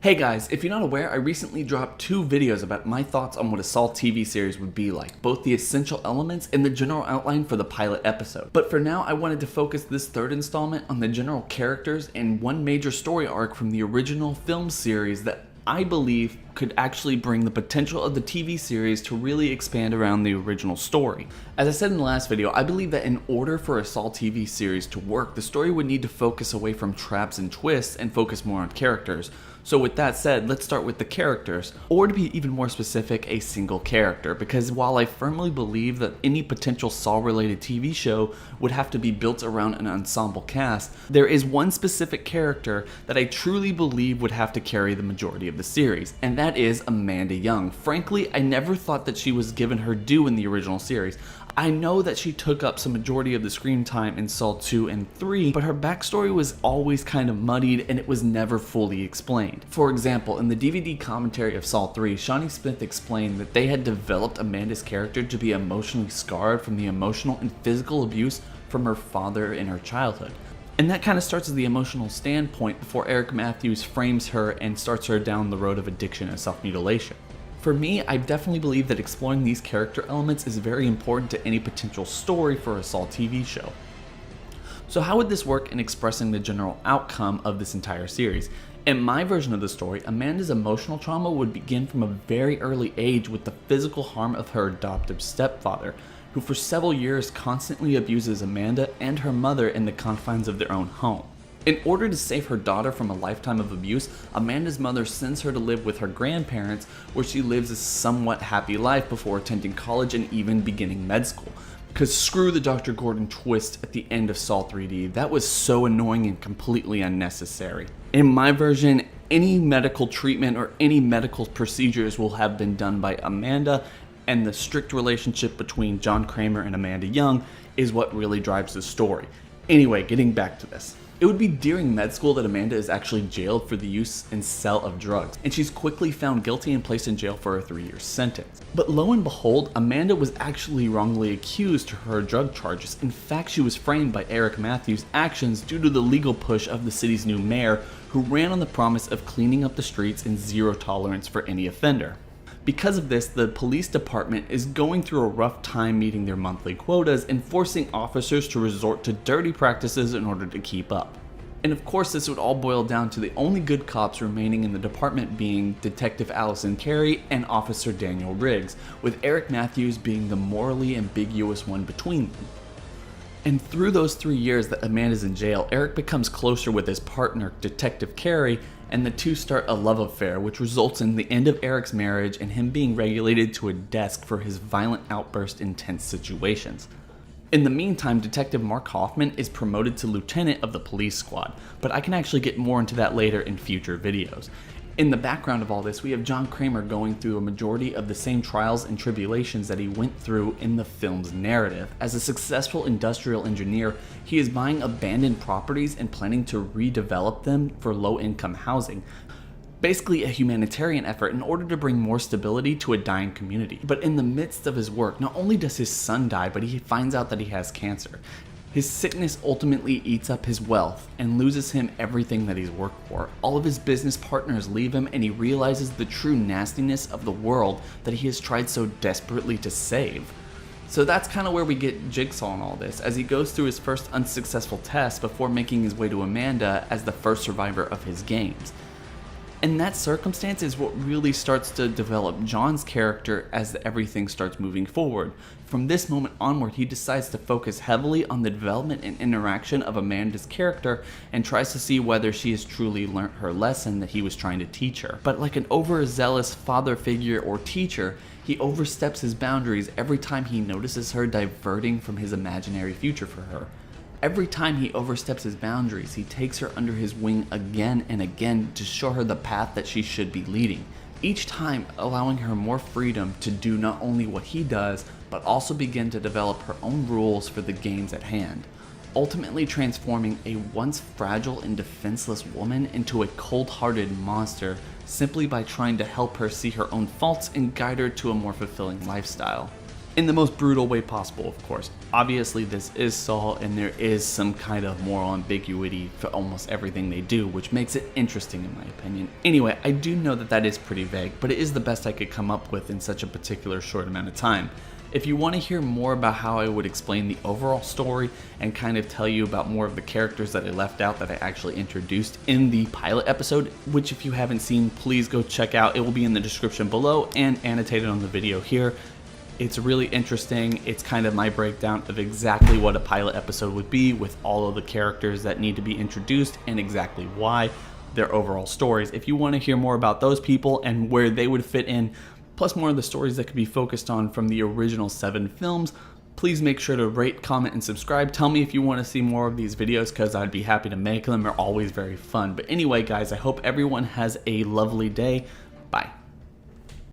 Hey guys, if you're not aware, I recently dropped 2 videos about my thoughts on what a Saw TV series would be like, both the essential elements and the general outline for the pilot episode. But for now, I wanted to focus this 3rd installment on the general characters and one major story arc from the original film series that I believe could actually bring the potential of the TV series to really expand around the original story. As I said in the last video, I believe that in order for a Saw TV series to work, the story would need to focus away from traps and twists and focus more on characters. So with that said, let's start with the characters, or to be even more specific, a single character, because while I firmly believe that any potential Saw-related TV show would have to be built around an ensemble cast, there is one specific character that I truly believe would have to carry the majority of the series, and that is Amanda Young. Frankly, I never thought that she was given her due in the original series. I know that she took up some majority of the screen time in Saw 2 and 3, but her backstory was always kind of muddied and it was never fully explained. For example, in the DVD commentary of Saw 3, Shawnee Smith explained that they had developed Amanda's character to be emotionally scarred from the emotional and physical abuse from her father in her childhood. And that kind of starts as the emotional standpoint before Eric Matthews frames her and starts her down the road of addiction and self-mutilation. For me, I definitely believe that exploring these character elements is very important to any potential story for a Saw TV show. So how would this work in expressing the general outcome of this entire series? In my version of the story, Amanda's emotional trauma would begin from a very early age with the physical harm of her adoptive stepfather, who for several years constantly abuses Amanda and her mother in the confines of their own home. In order to save her daughter from a lifetime of abuse, Amanda's mother sends her to live with her grandparents, where she lives a somewhat happy life before attending college and even beginning med school. Because screw the Dr. Gordon twist at the end of Saw 3D, that was so annoying and completely unnecessary. In my version, any medical treatment or any medical procedures will have been done by Amanda, and the strict relationship between John Kramer and Amanda Young is what really drives the story. Anyway, getting back to this. It would be during med school that Amanda is actually jailed for the use and sale of drugs, and she's quickly found guilty and placed in jail for a 3-year sentence. But lo and behold, Amanda was actually wrongly accused to her drug charges. In fact, she was framed by Eric Matthews' actions due to the legal push of the city's new mayor, who ran on the promise of cleaning up the streets and zero tolerance for any offender. Because of this, the police department is going through a rough time meeting their monthly quotas and forcing officers to resort to dirty practices in order to keep up. And of course, this would all boil down to the only good cops remaining in the department being Detective Allison Carey and Officer Daniel Riggs, with Eric Matthews being the morally ambiguous one between them. And through those 3 years that Amanda's in jail, Eric becomes closer with his partner, Detective Carey, and the two start a love affair, which results in the end of Eric's marriage and him being relegated to a desk for his violent outburst in tense situations. In the meantime, Detective Mark Hoffman is promoted to lieutenant of the police squad, but I can actually get more into that later in future videos. In the background of all this, we have John Kramer going through a majority of the same trials and tribulations that he went through in the film's narrative. As a successful industrial engineer, he is buying abandoned properties and planning to redevelop them for low-income housing. Basically a humanitarian effort in order to bring more stability to a dying community. But in the midst of his work, not only does his son die, but he finds out that he has cancer. His sickness ultimately eats up his wealth and loses him everything that he's worked for. All of his business partners leave him, and he realizes the true nastiness of the world that he has tried so desperately to save. So that's kind of where we get Jigsaw in all this, as he goes through his first unsuccessful test before making his way to Amanda as the first survivor of his games. And that circumstance is what really starts to develop John's character as everything starts moving forward. From this moment onward, he decides to focus heavily on the development and interaction of Amanda's character and tries to see whether she has truly learnt her lesson that he was trying to teach her. But like an overzealous father figure or teacher, he oversteps his boundaries every time he notices her diverting from his imaginary future for her. Every time he oversteps his boundaries, he takes her under his wing again and again to show her the path that she should be leading, each time allowing her more freedom to do not only what he does, but also begin to develop her own rules for the games at hand, ultimately transforming a once fragile and defenseless woman into a cold-hearted monster simply by trying to help her see her own faults and guide her to a more fulfilling lifestyle. in the most brutal way possible, of course. Obviously, this is Saul, and there is some kind of moral ambiguity for almost everything they do, which makes it interesting in my opinion. Anyway, I do know that that is pretty vague, but it is the best I could come up with in such a particular short amount of time. If you want to hear more about how I would explain the overall story and kind of tell you about more of the characters that I left out that I actually introduced in the pilot episode, which if you haven't seen, please go check out. It will be in the description below and annotated on the video here. It's really interesting. It's kind of my breakdown of exactly what a pilot episode would be with all of the characters that need to be introduced and exactly why, their overall stories. If you want to hear more about those people and where they would fit in, plus more of the stories that could be focused on from the original 7 films, please make sure to rate, comment, and subscribe. Tell me if you want to see more of these videos because I'd be happy to make them. They're always very fun. But anyway, guys, I hope everyone has a lovely day. Bye.